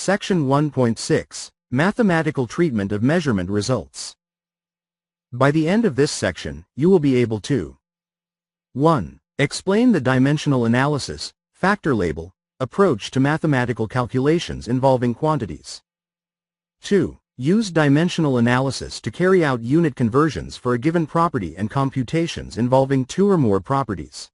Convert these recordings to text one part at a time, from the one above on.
Section 1.6, Mathematical Treatment of Measurement Results. By the end of this section, you will be able to 1. Explain the dimensional analysis, factor label, approach to mathematical calculations involving quantities. 2. Use dimensional analysis to carry out unit conversions for a given property and computations involving two or more properties.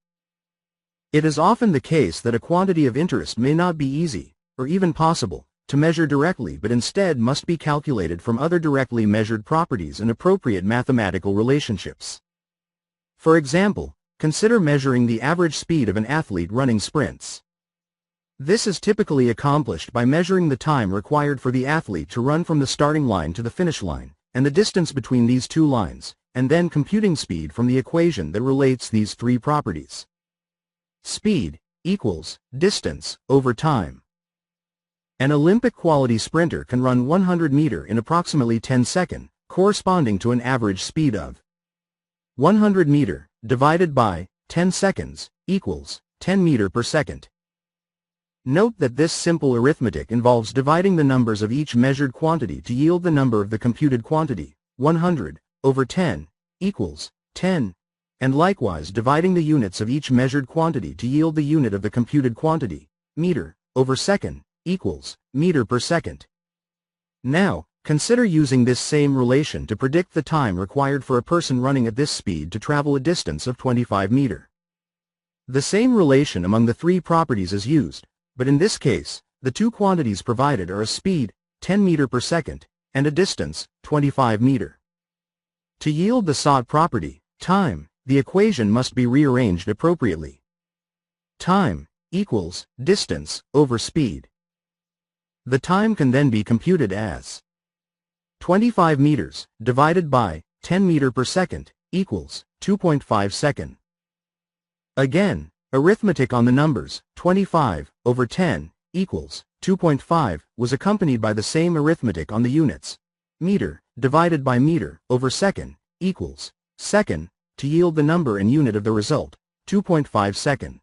It is often the case that a quantity of interest may not be easy, or even possible, to measure directly but instead must be calculated from other directly measured properties and appropriate mathematical relationships. For example, consider measuring the average speed of an athlete running sprints. This is typically accomplished by measuring the time required for the athlete to run from the starting line to the finish line, and the distance between these two lines, and then computing speed from the equation that relates these three properties. Speed equals distance over time. An Olympic quality sprinter can run 100 meters in approximately 10 seconds, corresponding to an average speed of 100 meters divided by 10 seconds equals 10 meters per second. Note that this simple arithmetic involves dividing the numbers of each measured quantity to yield the number of the computed quantity, 100, over 10, equals 10, and likewise dividing the units of each measured quantity to yield the unit of the computed quantity, meter, over second, equals meter per second. Now, consider using this same relation to predict the time required for a person running at this speed to travel a distance of 25 meters. The same relation among the three properties is used, but in this case, the two quantities provided are a speed, 10 meters per second, and a distance, 25 meters. To yield the sought property, time, the equation must be rearranged appropriately. Time equals distance over speed. The time can then be computed as 25 meters divided by 10 meters per second equals 2.5 seconds. Again, arithmetic on the numbers 25 over 10 equals 2.5 was accompanied by the same arithmetic on the units meter divided by meter over second equals second to yield the number and unit of the result, 2.5 seconds.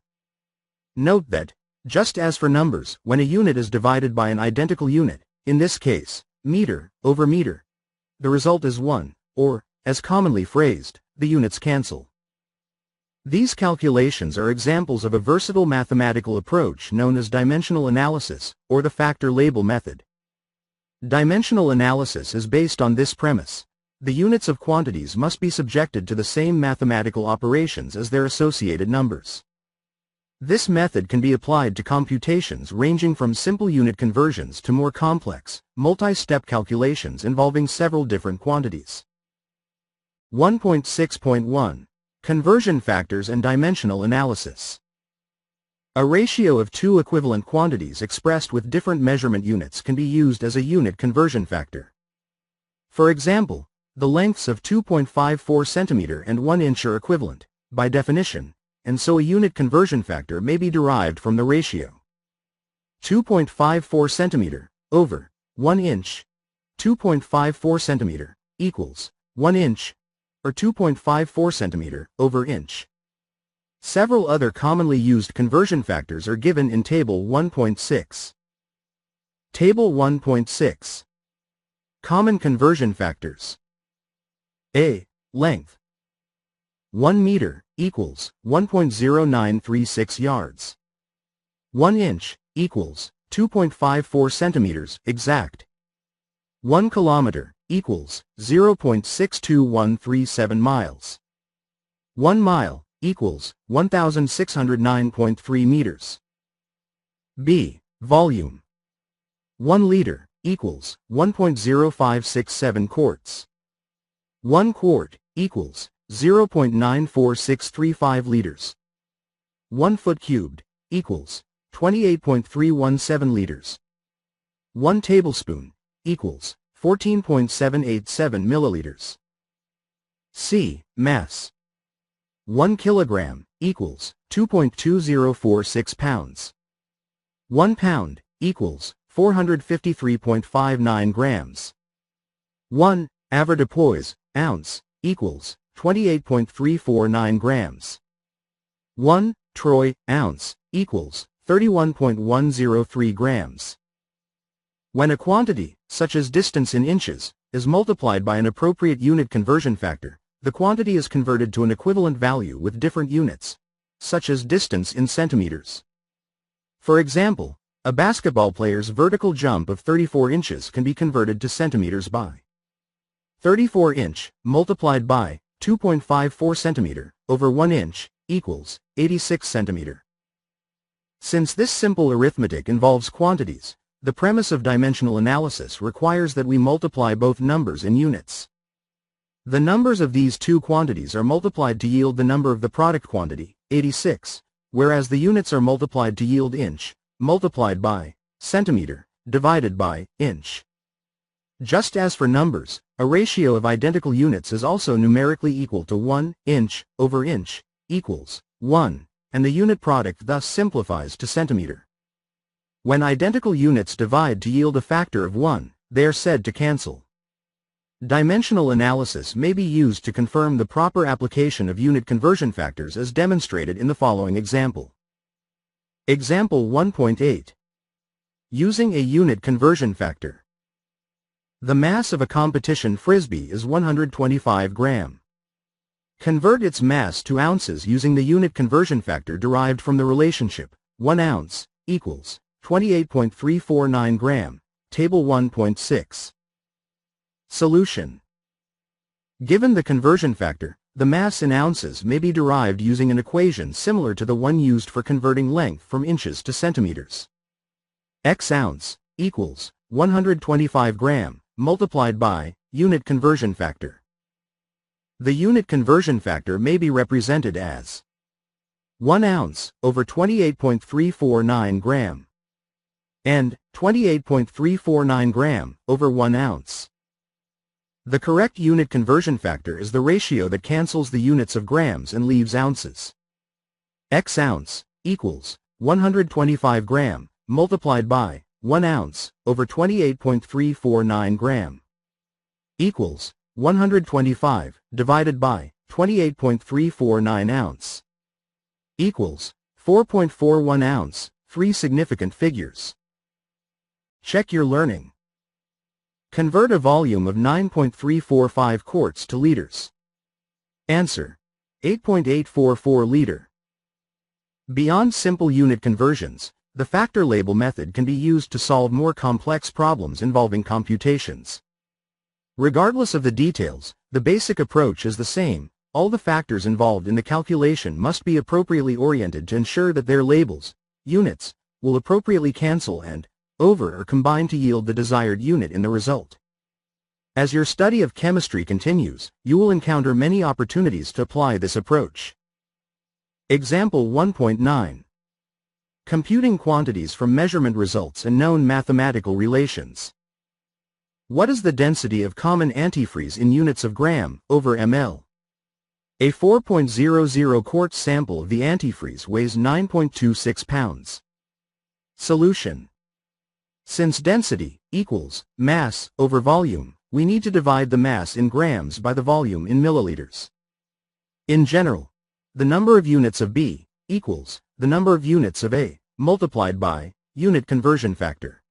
Note that, just as for numbers, when a unit is divided by an identical unit, in this case, meter over meter, the result is 1, or, as commonly phrased, the units cancel. These calculations are examples of a versatile mathematical approach known as dimensional analysis, or the factor label method. Dimensional analysis is based on this premise: the units of quantities must be subjected to the same mathematical operations as their associated numbers. This method can be applied to computations ranging from simple unit conversions to more complex, multi-step calculations involving several different quantities. 1.6.1 Conversion factors and dimensional analysis. A ratio of two equivalent quantities expressed with different measurement units can be used as a unit conversion factor. For example, the lengths of 2.54 centimeter and 1 inch are equivalent, by definition, and so a unit conversion factor may be derived from the ratio 2.54 centimeter over 1 inch. 2.54 centimeter equals 1 inch, or 2.54 centimeter over inch. Several other commonly used conversion factors are given in Table 1.6. Table 1.6. Common conversion factors. A. Length. 1 meter equals 1.0936 yards. 1 inch equals 2.54 centimeters exact. 1 kilometer equals 0.62137 miles. 1 mile equals 1,609.3 meters. B. Volume. 1 liter equals 1.0567 quarts. 1 quart equals 0.94635 liters. 1 foot cubed equals 28.317 liters. 1 tablespoon equals 14.787 milliliters. C. Mass. 1 kilogram equals 2.2046 pounds. 1 pound equals 453.59 grams. 1 avoirdupois ounce equals 28.349 grams. 1 troy ounce equals 31.103 grams. When a quantity, such as distance in inches, is multiplied by an appropriate unit conversion factor, the quantity is converted to an equivalent value with different units, such as distance in centimeters. For example, a basketball player's vertical jump of 34 inches can be converted to centimeters by 34 inch multiplied by 2.54 centimeter over 1 inch equals 86 centimeter. Since this simple arithmetic involves quantities, the premise of dimensional analysis requires that we multiply both numbers in units. The numbers of these two quantities are multiplied to yield the number of the product quantity, 86, whereas the units are multiplied to yield inch, multiplied by centimeter, divided by inch. Just as for numbers, a ratio of identical units is also numerically equal to 1 inch over inch equals 1, and the unit product thus simplifies to centimeter. When identical units divide to yield a factor of 1, they are said to cancel. Dimensional analysis may be used to confirm the proper application of unit conversion factors as demonstrated in the following example. Example 1.8. Using a unit conversion factor. The mass of a competition frisbee is 125 gram. Convert its mass to ounces using the unit conversion factor derived from the relationship 1 ounce equals 28.349 gram, Table 1.6. Solution. Given the conversion factor, the mass in ounces may be derived using an equation similar to the one used for converting length from inches to centimeters. X ounce equals 125 gram multiplied by unit conversion factor. The unit conversion factor may be represented as 1 ounce over 28.349 gram and 28.349 gram over 1 ounce. The correct unit conversion factor is the ratio that cancels the units of grams and leaves ounces. X ounce equals 125 gram multiplied by 1 ounce over 28.349 gram equals 125 divided by 28.349 ounce equals 4.41 ounce, 3 significant figures. Check your learning. Convert a volume of 9.345 quarts to liters. Answer: 8.844 liter. Beyond simple unit conversions, the factor label method can be used to solve more complex problems involving computations. Regardless of the details, the basic approach is the same. All the factors involved in the calculation must be appropriately oriented to ensure that their labels, units, will appropriately cancel and, over or combine to yield the desired unit in the result. As your study of chemistry continues, you will encounter many opportunities to apply this approach. Example 1.9. Computing quantities from measurement results and known mathematical relations. What is the density of common antifreeze in units of gram over ml? A 4.00 quart sample of the antifreeze weighs 9.26 pounds. Solution. Since density equals mass over volume, we need to divide the mass in grams by the volume in milliliters. In general, the number of units of B equals the number of units of A multiplied by unit conversion factor.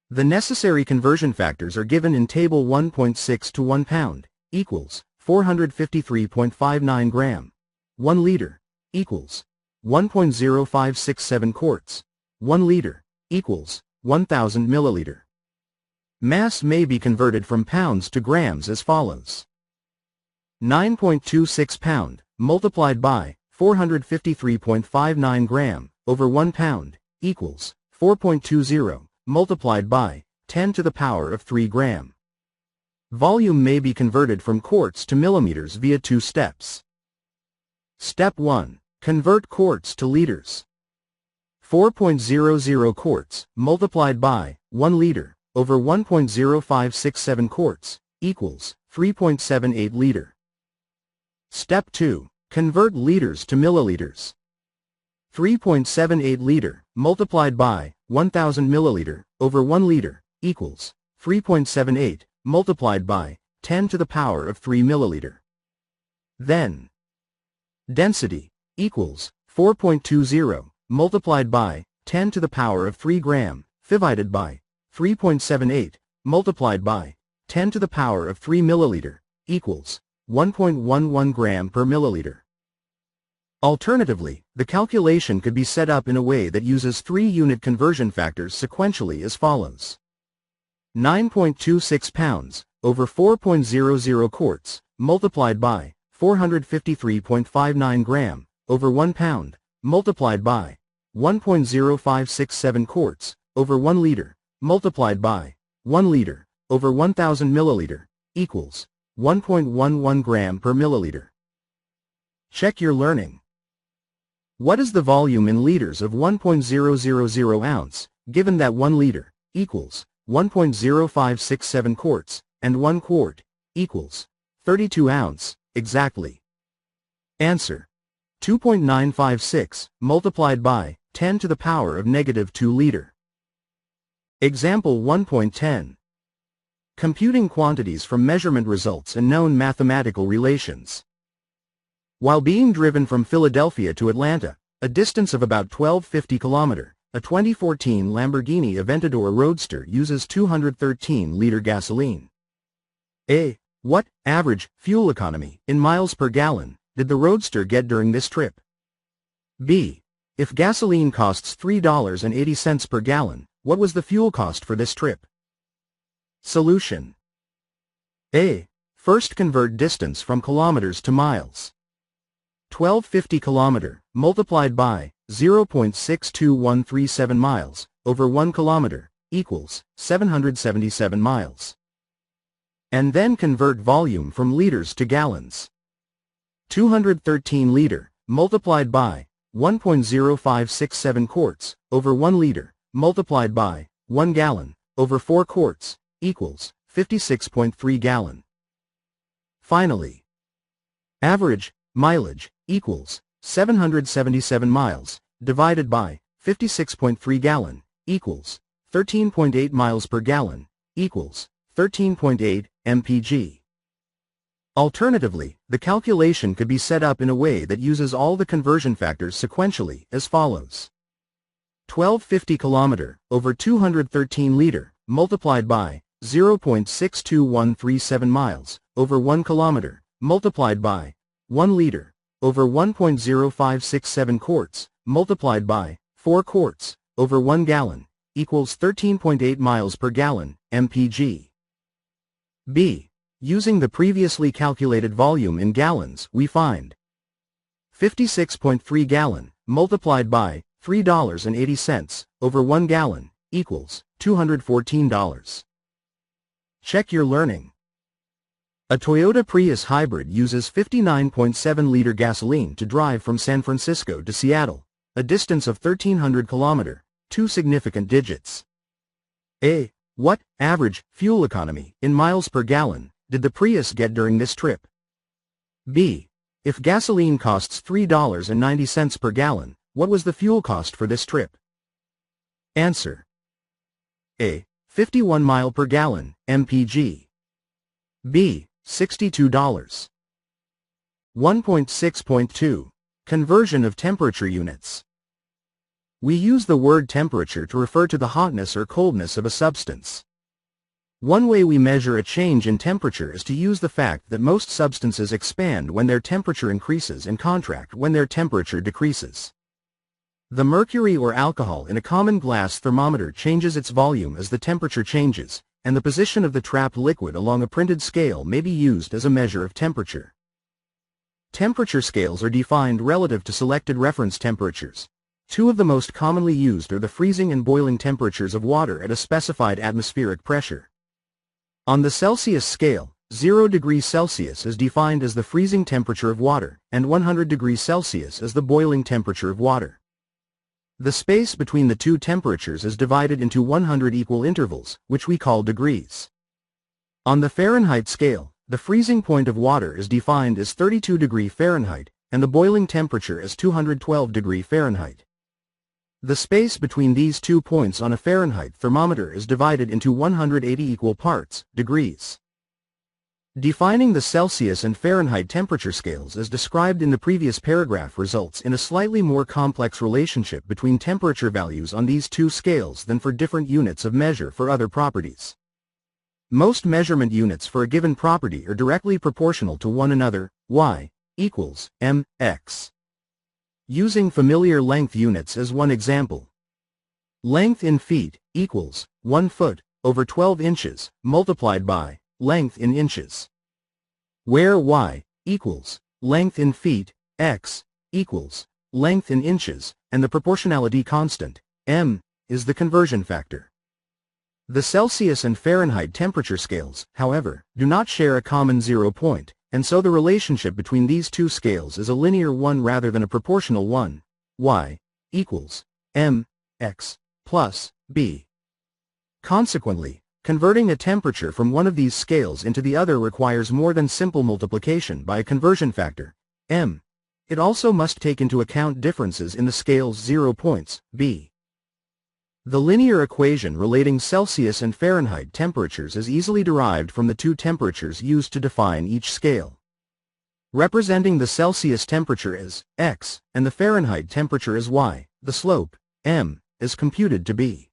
The necessary conversion factors are given in Table 1.6 to 1 pound equals 453.59 gram. 1 liter equals 1.0567 quarts. 1 liter equals 1000 milliliter. Mass may be converted from pounds to grams as follows. 9.26 pound multiplied by 453.59 gram over 1 pound equals 4.20 multiplied by 10 to the power of 3 gram. Volume may be converted from quarts to millimeters via 2 steps. Step 1. Convert quarts to liters. 4.00 quarts multiplied by 1 liter over 1.0567 quarts equals 3.78 liter. Step 2. Convert liters to milliliters. 3.78 liter multiplied by 1000 milliliter over 1 liter equals 3.78 multiplied by 10 to the power of 3 milliliter. Then, density equals 4.20 multiplied by 10 to the power of 3 gram divided by 3.78, multiplied by 10 to the power of 3 milliliter, equals 1.11 gram per milliliter. Alternatively, the calculation could be set up in a way that uses 3 unit conversion factors sequentially as follows. 9.26 pounds over 4.00 quarts, multiplied by 453.59 gram over 1 pound, multiplied by 1.0567 quarts over 1 liter, multiplied by 1 liter over 1000 milliliter, equals 1.11 gram per milliliter. Check your learning. What is the volume in liters of 1.000 ounce, given that 1 liter equals 1.0567 quarts, and 1 quart equals 32 ounce, exactly? Answer: 2.956, multiplied by 10 to the power of -2 liter. Example 1.10. Computing quantities from measurement results and known mathematical relations. While being driven from Philadelphia to Atlanta, a distance of about 1250 km, a 2014 Lamborghini Aventador Roadster uses 213-liter gasoline. A. What average fuel economy in miles per gallon did the Roadster get during this trip? B. If gasoline costs $3.80 per gallon, what was the fuel cost for this trip? Solution. A. First convert distance from kilometers to miles. 1250 km multiplied by 0.62137 miles over 1 kilometer equals 777 miles. And then convert volume from liters to gallons. 213 liter multiplied by 1.0567 quarts over 1 liter multiplied by 1 gallon over 4 quarts equals 56.3 gallon. Finally, average mileage equals 777 miles divided by 56.3 gallon equals 13.8 miles per gallon equals 13.8 mpg. Alternatively, the calculation could be set up in a way that uses all the conversion factors sequentially as follows. 1250 km over 213 liter multiplied by 0.62137 miles over 1 kilometer multiplied by 1 liter over 1.0567 quarts multiplied by 4 quarts over 1 gallon equals 13.8 miles per gallon, mpg. B. Using the previously calculated volume in gallons, we find 56.3 gallon multiplied by $3.80 over 1 gallon equals $214. Check your learning. A Toyota Prius hybrid uses 59.7-liter gasoline to drive from San Francisco to Seattle, a distance of 1,300 km, 2 significant digits. A. What average fuel economy in miles per gallon did the Prius get during this trip? B. If gasoline costs $3.90 per gallon, what was the fuel cost for this trip? Answer. A. 51 mile per gallon, mpg. B. $62. 1.6.2. Conversion of temperature units. We use the word temperature to refer to the hotness or coldness of a substance. One way we measure a change in temperature is to use the fact that most substances expand when their temperature increases and contract when their temperature decreases. The mercury or alcohol in a common glass thermometer changes its volume as the temperature changes, and the position of the trapped liquid along a printed scale may be used as a measure of temperature. Temperature scales are defined relative to selected reference temperatures. Two of the most commonly used are the freezing and boiling temperatures of water at a specified atmospheric pressure. On the Celsius scale, 0 degrees Celsius is defined as the freezing temperature of water, and 100 degrees Celsius as the boiling temperature of water. The space between the two temperatures is divided into 100 equal intervals, which we call degrees. On the Fahrenheit scale, the freezing point of water is defined as 32 degrees Fahrenheit, and the boiling temperature as 212 degrees Fahrenheit. The space between these 2 points on a Fahrenheit thermometer is divided into 180 equal parts, degrees. Defining the Celsius and Fahrenheit temperature scales as described in the previous paragraph results in a slightly more complex relationship between temperature values on these two scales than for different units of measure for other properties. Most measurement units for a given property are directly proportional to one another, y equals mx. Using familiar length units as one example. Length in feet equals 1 foot over 12 inches multiplied by length in inches, where y equals length in feet, x equals length in inches, and the proportionality constant, m, is the conversion factor. The Celsius and Fahrenheit temperature scales, however, do not share a common 0 point, and so the relationship between these two scales is a linear one rather than a proportional one, y equals m, x, plus b. Consequently, converting a temperature from one of these scales into the other requires more than simple multiplication by a conversion factor, m. It also must take into account differences in the scale's 0 points, b. The linear equation relating Celsius and Fahrenheit temperatures is easily derived from the two temperatures used to define each scale. Representing the Celsius temperature as x and the Fahrenheit temperature as y, the slope, m, is computed to be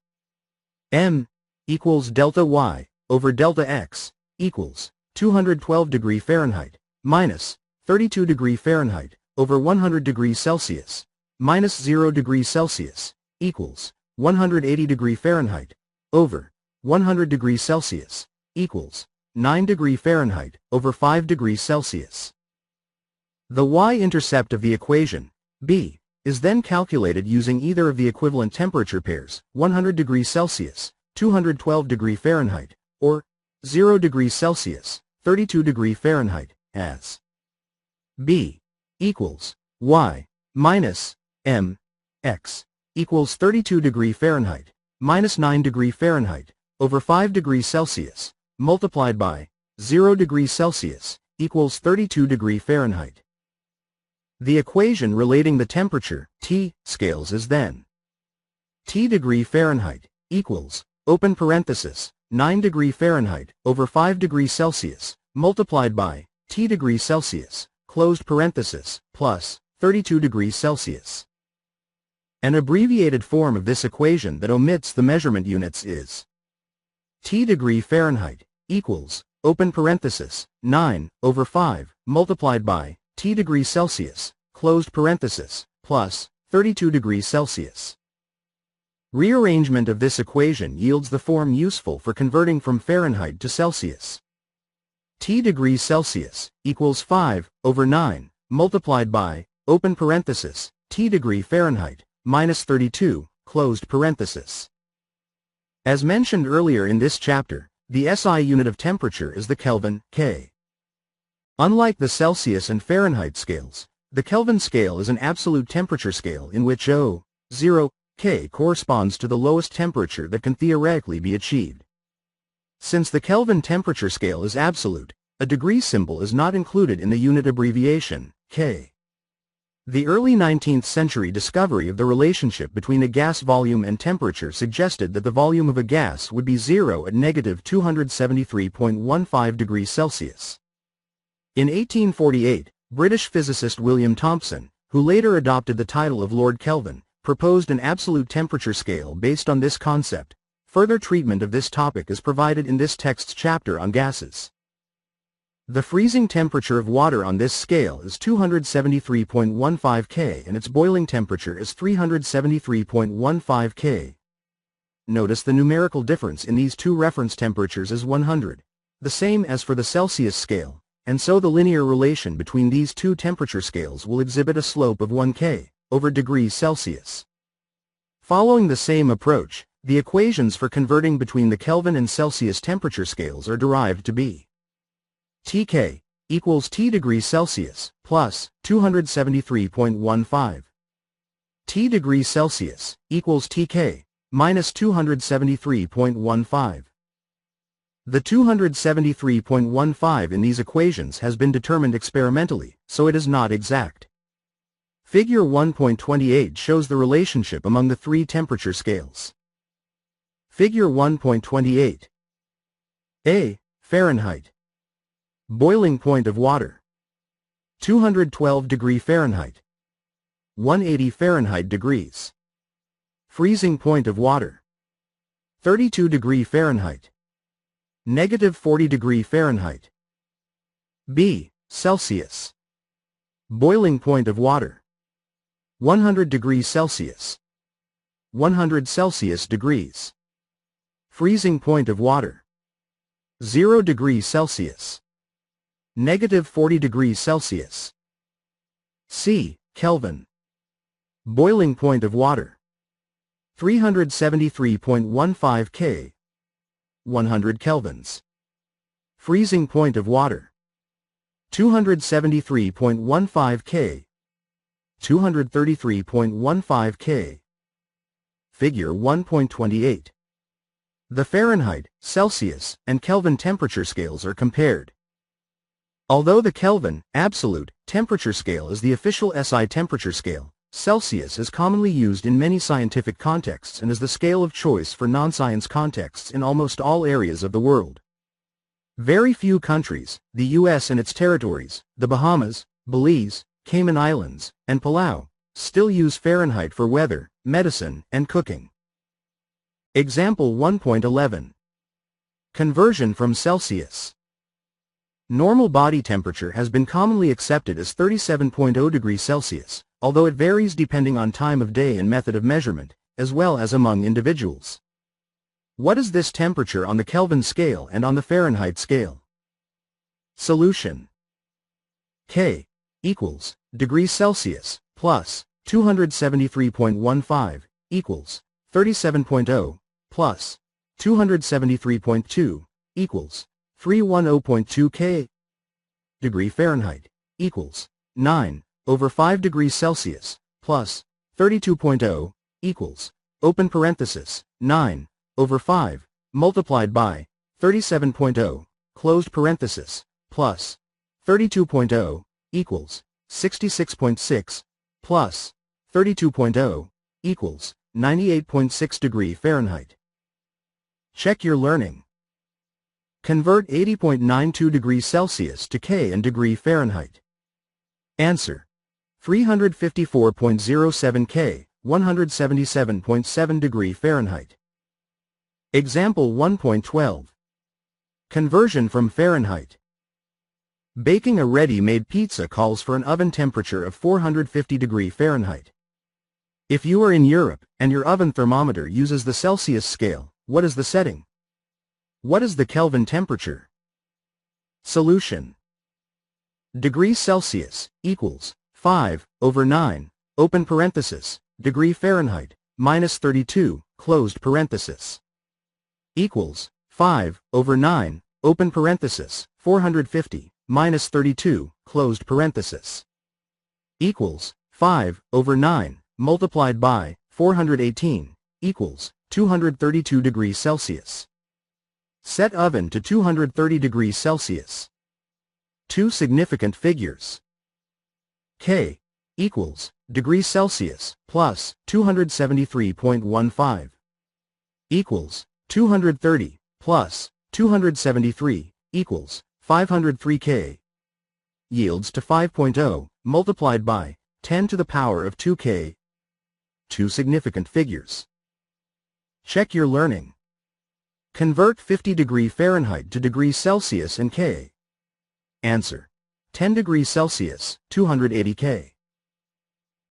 m equals delta y over delta x equals 212 degree Fahrenheit minus 32 degree Fahrenheit over 100 degrees Celsius minus 0 degrees Celsius equals 180 degree Fahrenheit over 100 degrees Celsius equals 9 degree Fahrenheit over 5 degrees Celsius. The y-intercept of the equation, b, is then calculated using either of the equivalent temperature pairs, 100 degrees Celsius, 212 degree Fahrenheit, or 0 degrees Celsius, 32 degree Fahrenheit, as b equals y minus m x equals 32 degree Fahrenheit minus 9 degree Fahrenheit over 5 degrees Celsius multiplied by 0 degrees Celsius equals 32 degree Fahrenheit. The equation relating the temperature, T, scales is then T degree Fahrenheit equals, open parenthesis, 9 degree Fahrenheit over 5 degrees Celsius multiplied by T degree Celsius, closed parenthesis, plus 32 degrees Celsius. An abbreviated form of this equation that omits the measurement units is T degree Fahrenheit equals, open parenthesis, 9 over 5 multiplied by T degree Celsius, closed parenthesis, plus 32 degrees Celsius. Rearrangement of this equation yields the form useful for converting from Fahrenheit to Celsius. T degrees Celsius equals 5 over 9 multiplied by, open parenthesis, T degree Fahrenheit minus 32, closed parenthesis. As mentioned earlier in this chapter, the SI unit of temperature is the Kelvin, K. Unlike the Celsius and Fahrenheit scales, the Kelvin scale is an absolute temperature scale in which 0, K corresponds to the lowest temperature that can theoretically be achieved. Since the Kelvin temperature scale is absolute, a degree symbol is not included in the unit abbreviation, K. The early 19th century discovery of the relationship between a gas volume and temperature suggested that the volume of a gas would be 0 at negative 273.15 degrees Celsius. In 1848, British physicist William Thomson, who later adopted the title of Lord Kelvin, proposed an absolute temperature scale based on this concept. Further treatment of this topic is provided in this text's chapter on gases. The freezing temperature of water on this scale is 273.15 K and its boiling temperature is 373.15 K. Notice the numerical difference in these two reference temperatures is 100, the same as for the Celsius scale, and so the linear relation between these two temperature scales will exhibit a slope of 1 K over degrees Celsius. Following the same approach, the equations for converting between the Kelvin and Celsius temperature scales are derived to be Tk equals T degrees Celsius plus 273.15. T degrees Celsius equals Tk minus 273.15. The 273.15 in these equations has been determined experimentally, so it is not exact. Figure 1.28 shows the relationship among the three temperature scales. Figure 1.28. A. Fahrenheit. Boiling point of water. 212 degree Fahrenheit. 180 Fahrenheit degrees. Freezing point of water. 32 degree Fahrenheit. Negative 40 degree Fahrenheit. B. Celsius. Boiling point of water. 100 degrees Celsius. 100 Celsius degrees. Freezing point of water. 0 degrees Celsius. Negative 40 degrees Celsius. C. Kelvin. Boiling point of water. 373.15 K. 100 kelvins. Freezing point of water. 273.15 K. 233.15 K. Figure 1.28. The Fahrenheit, Celsius, and Kelvin temperature scales are compared. Although the Kelvin, absolute, temperature scale is the official SI temperature scale, Celsius is commonly used in many scientific contexts and is the scale of choice for non-science contexts in almost all areas of the world. Very few countries, the U.S. and its territories, the Bahamas, Belize, Cayman Islands, and Palau, still use Fahrenheit for weather, medicine, and cooking. Example 1.11. Conversion from Celsius. Normal body temperature has been commonly accepted as 37.0 degrees Celsius, although it varies depending on time of day and method of measurement, as well as among individuals. What is this temperature on the Kelvin scale and on the Fahrenheit scale? Solution. K equals degrees Celsius plus 273.15 equals 37.0 plus 273.2 equals 310.2 K. Degree Fahrenheit equals 9 over 5 degrees Celsius plus 32.0 equals open parenthesis 9 over 5 multiplied by 37.0 closed parenthesis plus 32.0 equals 66.6 plus 32.0 equals 98.6 degree Fahrenheit. Check your learning. Convert 80.92 degrees Celsius to K and degree Fahrenheit. Answer. 354.07 K, 177.7 degree Fahrenheit. Example 1.12. Conversion from Fahrenheit. Baking a ready-made pizza calls for an oven temperature of 450 degree Fahrenheit. If you are in Europe, and your oven thermometer uses the Celsius scale, what is the setting? What is the Kelvin temperature? Solution. Degrees Celsius equals 5 over 9, open parenthesis, degree Fahrenheit, minus 32, closed parenthesis. Equals 5 over 9, open parenthesis, 450, minus 32, closed parenthesis. Equals 5 over 9, multiplied by 418, equals 232 degrees Celsius. Set oven to 230 degrees Celsius. Two significant figures. K equals degrees Celsius plus 273.15 equals 230 plus 273 equals 503 K yields to 5.0 multiplied by 10 to the power of 2 K. Two significant figures. Check your learning. Convert 50 degree Fahrenheit to degrees Celsius and K. Answer. 10 degrees Celsius, 280 K.